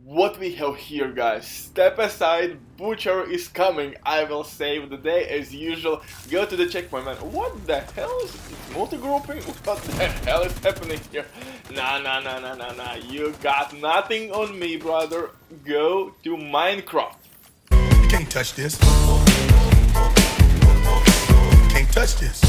what we have here, guys. Step aside, Butcher is coming. I will save the day as usual. Go to the checkpoint, man. What the hell is it? Multi-grouping? What the hell is happening here? Nah. You got nothing on me, brother. Go to Minecraft. You can't touch this. Can't touch this.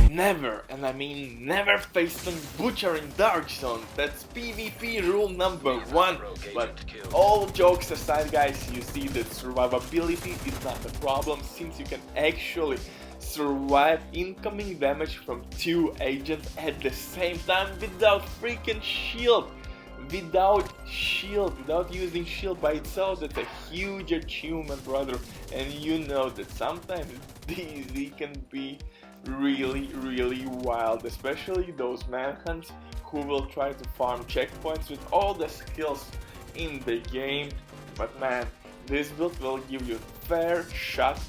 Never, and I mean never face Butcher in Dark Zone. That's PvP rule number 1. But all jokes aside, guys, you see that survivability is not a problem, since you can actually survive incoming damage from 2 agents at the same time without freaking shield. Without using shield by itself. That's a huge achievement, brother. And you know that sometimes these can be really wild, especially those manhunts who will try to farm checkpoints with all the skills in the game. But man, this build will give you a fair shot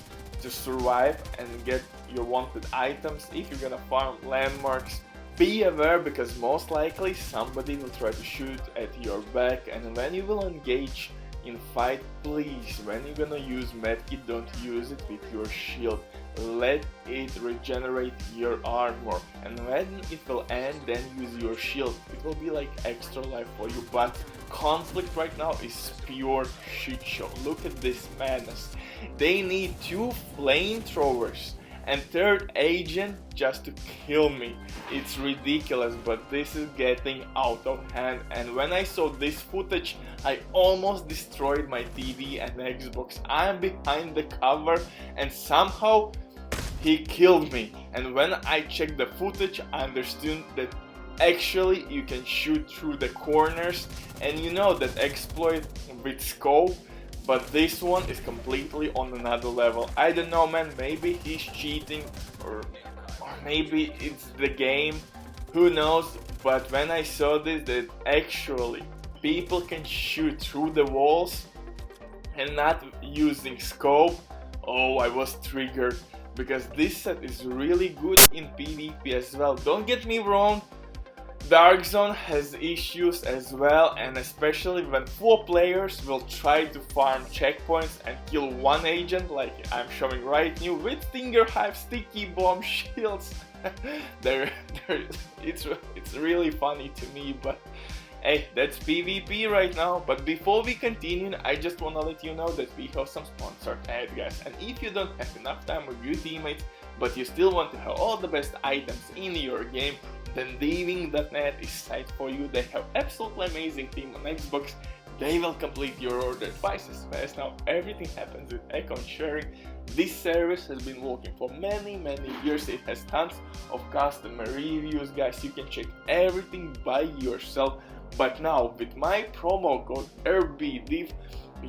to survive and get your wanted items if you're gonna farm landmarks. Be aware, because most likely somebody will try to shoot at your back, and when you will engage in fight, please, when you're gonna use medkit, don't use it with your shield. Let it regenerate your armor, and when it will end, then use your shield. It will be like extra life for you. But conflict right now is pure shit show. Look at this madness. They need 2 flamethrowers and 3rd agent just to kill me. It's ridiculous, but this is getting out of hand. And when I saw this footage, I almost destroyed my TV and Xbox. I'm behind the cover and somehow he killed me. And when I checked the footage, I understood that actually you can shoot through the corners, and you know that exploit with scope. But this one is completely on another level. I don't know, man, maybe he's cheating or maybe it's the game, who knows. But when I saw this, that actually people can shoot through the walls and not using scope, oh, I was triggered, because this set is really good in PvP as well. Don't get me wrong, Dark Zone has issues as well, and especially when 4 players will try to farm checkpoints and kill 1 agent, like I'm showing right now, with Stinger Hive, Sticky Bomb, Shields. It's really funny to me, but hey, that's PvP right now. But before we continue, I just wanna let you know that we have some sponsored ads, guys. And if you don't have enough time with your teammates, but you still want to have all the best items in your game, then Diving.net is site for you. They have absolutely amazing team on Xbox. They will complete your order twice as fast. Now everything happens with account sharing. This service has been working for many years. It has tons of customer reviews, guys. You can check everything by yourself. But now with my promo code RBDIV,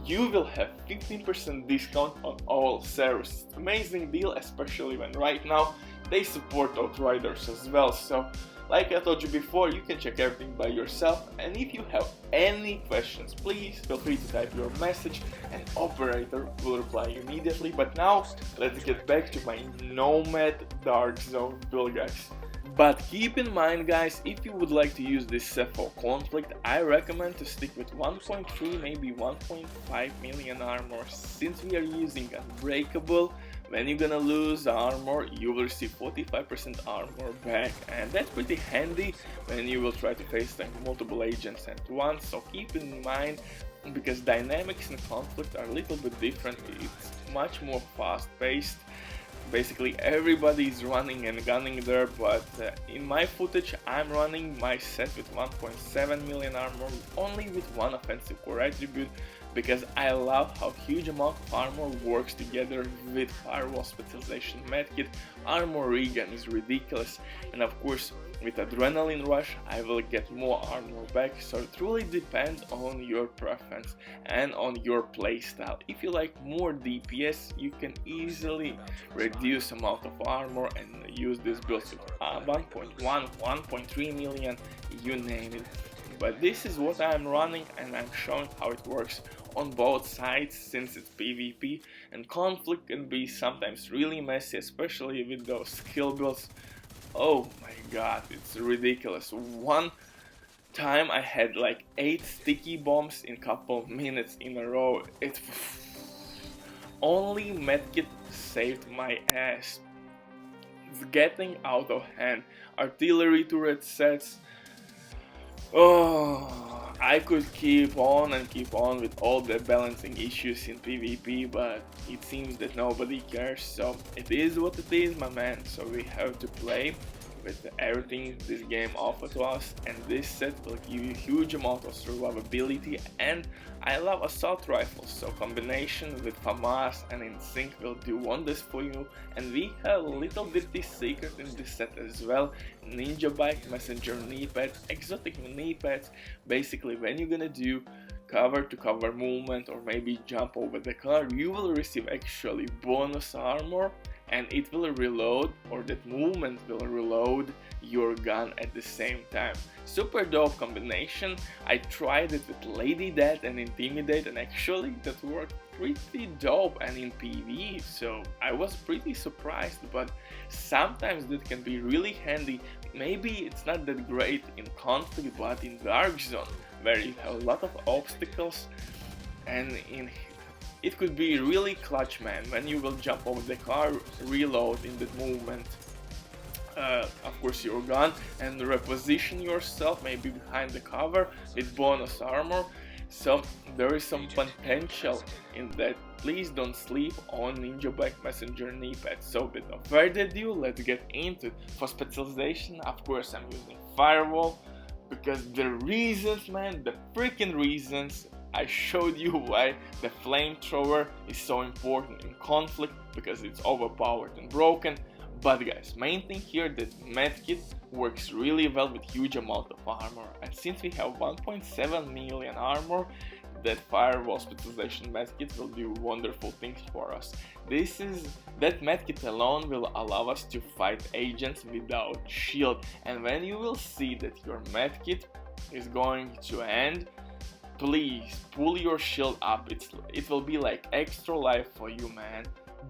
you will have 15% discount on all services. Amazing deal, especially when right now they support Outriders as well. So like I told you before, you can check everything by yourself, and if you have any questions, please feel free to type your message and operator will reply immediately. But now let's get back to my NOMAD Dark Zone build, guys. But keep in mind, guys, if you would like to use this set for conflict, I recommend to stick with 1.3, maybe 1.5 million armor, since we are using Unbreakable. When you're gonna lose armor, you will receive 45% armor back, and that's pretty handy when you will try to face like multiple agents at once. So keep in mind, because dynamics in conflict are a little bit different. It's much more fast-paced. Basically everybody is running and gunning there, but in my footage I'm running my set with 1.7 million armor, only with 1 offensive core attribute, because I love how huge amount of armor works together with firewall specialization medkit. Armor regen is ridiculous, and of course with adrenaline rush I will get more armor back. So it really depends on your preference and on your playstyle. If you like more DPS, you can easily reduce amount of armor and use this build with 1.1, 1.3 million, you name it. But this is what I'm running, and I'm showing how it works on both sides, since it's PvP, and conflict can be sometimes really messy, especially with those skill builds. Oh my god, it's ridiculous. One time I had like 8 sticky bombs in couple minutes in a row. It only medkit saved my ass. It's getting out of hand. Artillery turret sets. Oh, I could keep on and keep on with all the balancing issues in PvP, but it seems that nobody cares, so it is what it is, my man. So we have to play with everything this game offers to us, and this set will give you a huge amount of survivability, and I love assault rifles, so combination with FAMAS and InSynch will do wonders for you. And we have a little dirty secret in this set as well: Ninjabike messenger kneepads, exotic kneepads. Basically, when you're gonna do cover to cover movement or maybe jump over the car, you will receive actually bonus armor, and it will reload, or that movement will reload your gun at the same time. Super dope combination. I tried it with Lady Death and Intimidate, and actually that worked pretty dope and in PvE, so I was pretty surprised. But sometimes that can be really handy. Maybe it's not that great in conflict, but in Dark Zone, where you have a lot of obstacles, and it could be really clutch, man, when you will jump over the car, reload in that movement, of course your gun, and reposition yourself maybe behind the cover with bonus armor. So there is some potential in that. Please don't sleep on Ninjabike messenger kneepads. So without further ado, let's get into it. For specialization, of course I'm using firewall, because the reasons, man, the freaking reasons, I showed you why the flamethrower is so important in conflict, because it's overpowered and broken. But guys, main thing here, that medkit works really well with huge amount of armor, and since we have 1.7 million armor, that firewall specialization medkit will do wonderful things for us. That medkit alone will allow us to fight agents without shield, and when you will see that your medkit is going to end, please pull your shield up. It will be like extra life for you, man.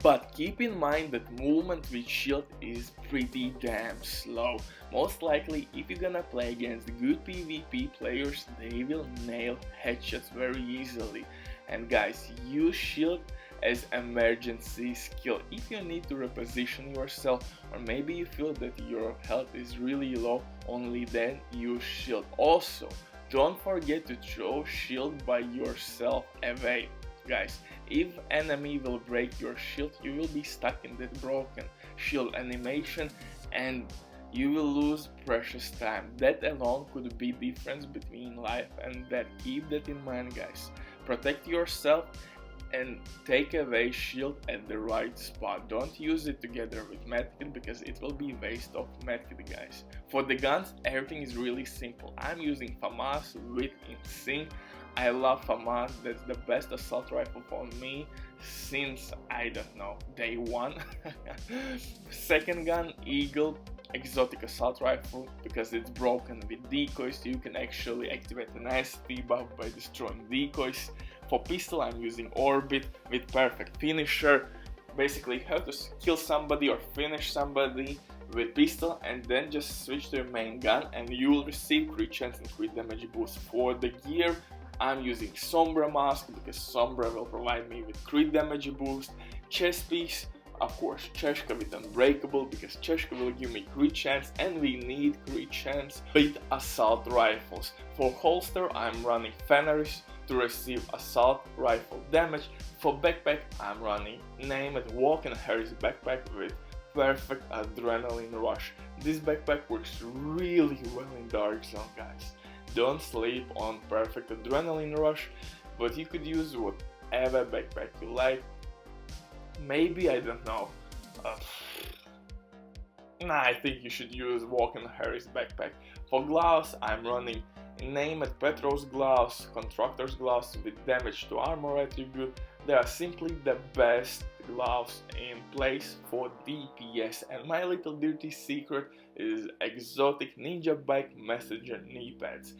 But keep in mind that movement with shield is pretty damn slow. Most likely, if you're gonna play against good PvP players, they will nail headshots very easily. And guys, use shield as emergency skill if you need to reposition yourself, or maybe you feel that your health is really low, only then use shield. Also, don't forget to throw shield by yourself away. Guys, if enemy will break your shield, you will be stuck in that broken shield animation and you will lose precious time. That alone could be difference between life and death. Keep that in mind, guys. Protect yourself and take away shield at the right spot. Don't use it together with medkit, because it will be waste of medkit, guys. For the guns, everything is really simple. I'm using FAMAS with InSynch. I love FAMAS. That's the best assault rifle for me since, I don't know, day one. Second gun, Eagle, exotic assault rifle, because it's broken with decoys. You can actually activate an SP buff by destroying decoys. For pistol, I'm using Orbit with perfect finisher. Basically, you have to kill somebody or finish somebody with pistol, and then just switch to your main gun and you will receive crit chance and crit damage boost. For the gear, I'm using SOMBRA mask, because SOMBRA will provide me with crit damage boost. Chest piece, of course, CHESKA with Unbreakable, because CHESKA will give me crit chance, and we need crit chance with assault rifles. For holster, I'm running FENERIS to receive assault rifle damage. For backpack, I'm running NOMAD Walk and Harris backpack with perfect adrenaline rush. This backpack works really well in Dark Zone, guys. Don't sleep on perfect adrenaline rush, but you could use whatever backpack you like. Maybe, I don't know. I think you should use Walk and Harris backpack. For gloves, I'm running NOMAD Petros gloves, Contractors gloves with damage to armor attribute. They are simply the best gloves in place for DPS, and my little dirty secret is exotic Ninjabike messenger kneepads,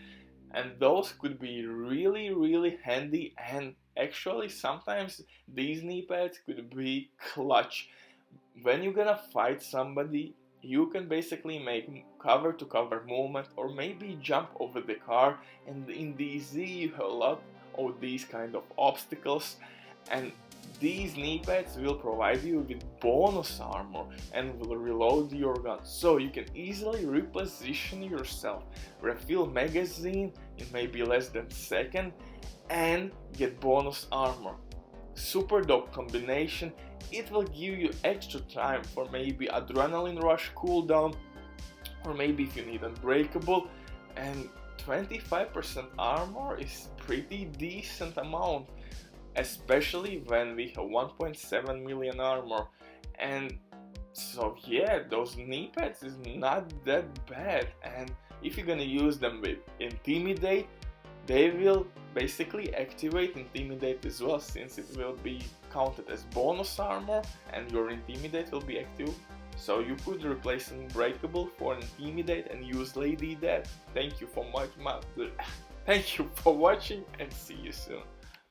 and those could be really handy, and actually sometimes these kneepads could be clutch when you're gonna fight somebody you can basically make cover to cover movement or maybe jump over the car, and in DZ you have a lot of these kind of obstacles, and these knee pads will provide you with bonus armor and will reload your gun, so you can easily reposition yourself, refill magazine in maybe less than a second and get bonus armor. Super dope combination. It will give you extra time for maybe adrenaline rush cooldown, or maybe if you need Unbreakable, and 25% armor is pretty decent amount, especially when we have 1.7 million armor. And so yeah, those knee pads is not that bad, and if you're gonna use them with Intimidate, they will basically activate Intimidate as well, since it will be counted as bonus armor and your Intimidate will be active. So you could replace Unbreakable for Intimidate and use Lady Death. Thank you for watching and see you soon.